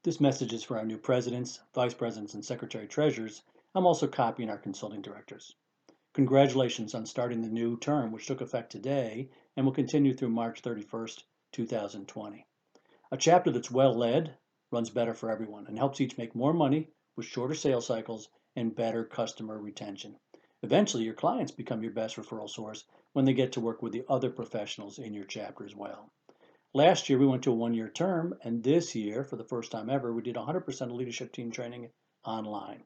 This message is for our new presidents, vice presidents, and secretary treasurers. I'm also copying our consulting directors. Congratulations on starting the new term, which took effect today and will continue through March 31st, 2020. A chapter that's well led runs better for everyone and helps each make more money with shorter sales cycles and better customer retention. Eventually, your clients become your best referral source when they get to work with the other professionals in your chapter as well. Last year, we went to a one-year term, and this year, for the first time ever, we did 100% of leadership team training online.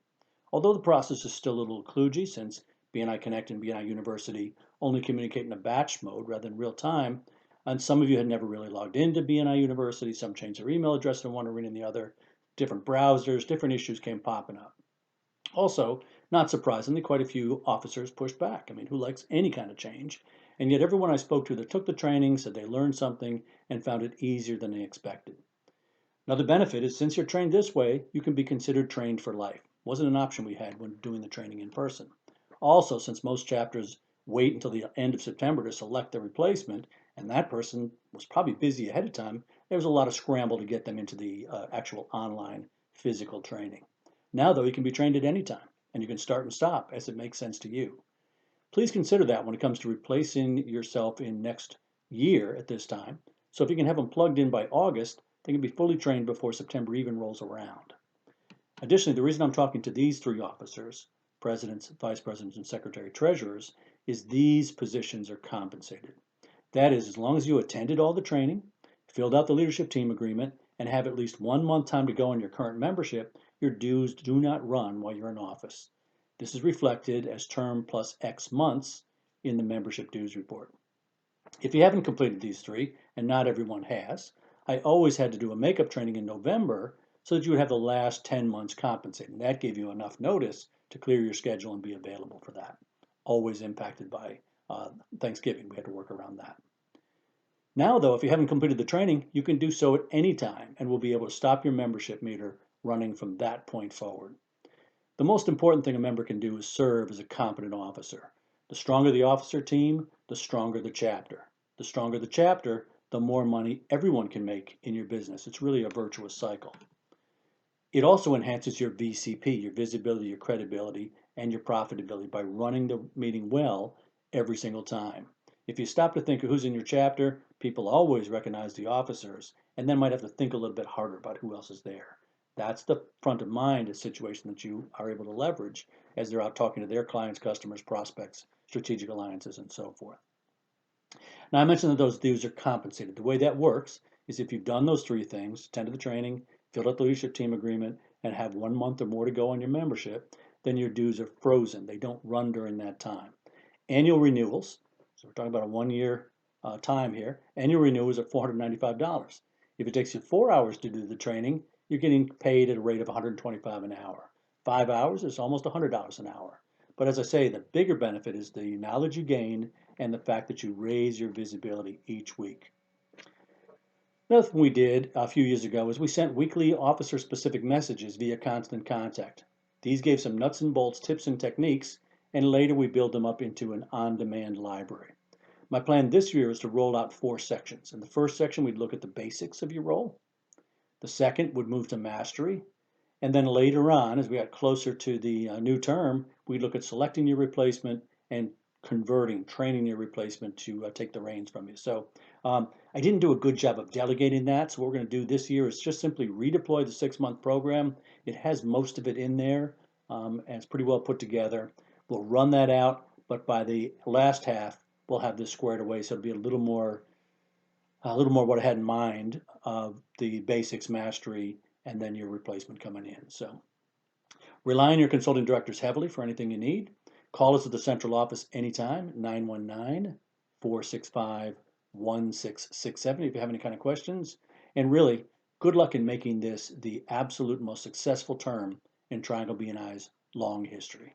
Although the process is still a little kludgy since BNI Connect and BNI University only communicate in a batch mode rather than real time, and some of you had never really logged into BNI University, some changed their email address in one arena and the other, different browsers, different issues came popping up. Also, not surprisingly, quite a few officers pushed back. I mean, who likes any kind of change? And yet everyone I spoke to that took the training said they learned something and found it easier than they expected. Another benefit is since you're trained this way, you can be considered trained for life. Wasn't an option we had when doing the training in person. Also, since most chapters wait until the end of September to select their replacement, and that person was probably busy ahead of time, there was a lot of scramble to get them into the actual online physical training. Now, though, you can be trained at any time, and you can start and stop as it makes sense to you. Please consider that when it comes to replacing yourself in next year at this time. So if you can have them plugged in by August, they can be fully trained before September even rolls around. Additionally, the reason I'm talking to these three officers, presidents, vice presidents, and secretary treasurers, is these positions are compensated. That is, as long as you attended all the training, filled out the leadership team agreement, and have at least 1 month time to go on your current membership, your dues do not run while you're in office. This is reflected as term plus X months in the membership dues report. If you haven't completed these three, and not everyone has, I always had to do a makeup training in November so that you would have the last 10 months compensated. And that gave you enough notice to clear your schedule and be available for that. Always impacted by Thanksgiving. We had to work around that. Now, though, if you haven't completed the training, you can do so at any time and will be able to stop your membership meter running from that point forward. The most important thing a member can do is serve as a competent officer. The stronger the officer team, the stronger the chapter. The stronger the chapter, the more money everyone can make in your business. It's really a virtuous cycle. It also enhances your VCP, your visibility, your credibility, and your profitability by running the meeting well every single time. If you stop to think of who's in your chapter, people always recognize the officers and then might have to think a little bit harder about who else is there. That's the front of mind situation that you are able to leverage as they're out talking to their clients, customers, prospects, strategic alliances, and so forth. Now, I mentioned that those dues are compensated. The way that works is if you've done those three things, attended the training, filled out the leadership team agreement, and have 1 month or more to go on your membership, then your dues are frozen. They don't run during that time. Annual renewals, so we're talking about a 1 year time here, annual renewals are $495. If it takes you 4 hours to do the training, you're getting paid at a rate of $125 an hour. 5 hours is almost $100 an hour. But as I say, the bigger benefit is the knowledge you gain and the fact that you raise your visibility each week. Another thing we did a few years ago is we sent weekly officer-specific messages via Constant Contact. These gave some nuts and bolts tips and techniques, and later we build them up into an on-demand library. My plan this year is to roll out 4 sections. In the first section, we'd look at the basics of your role. The second would move to mastery. And then later on, as we got closer to the new term, we'd look at selecting your replacement and training your replacement to take the reins from you. So I didn't do a good job of delegating that. So what we're going to do this year is just simply redeploy the 6-month program. It has most of it in there, and it's pretty well put together. We'll run that out, but by the last half, we'll have this squared away. So it'll be a little more what I had in mind of the basics, mastery, and then your replacement coming in. So rely on your consulting directors heavily for anything you need. Call us at the central office anytime, 919-465-1667 if you have any kind of questions. And really, good luck in making this the absolute most successful term in Triangle BNI's long history.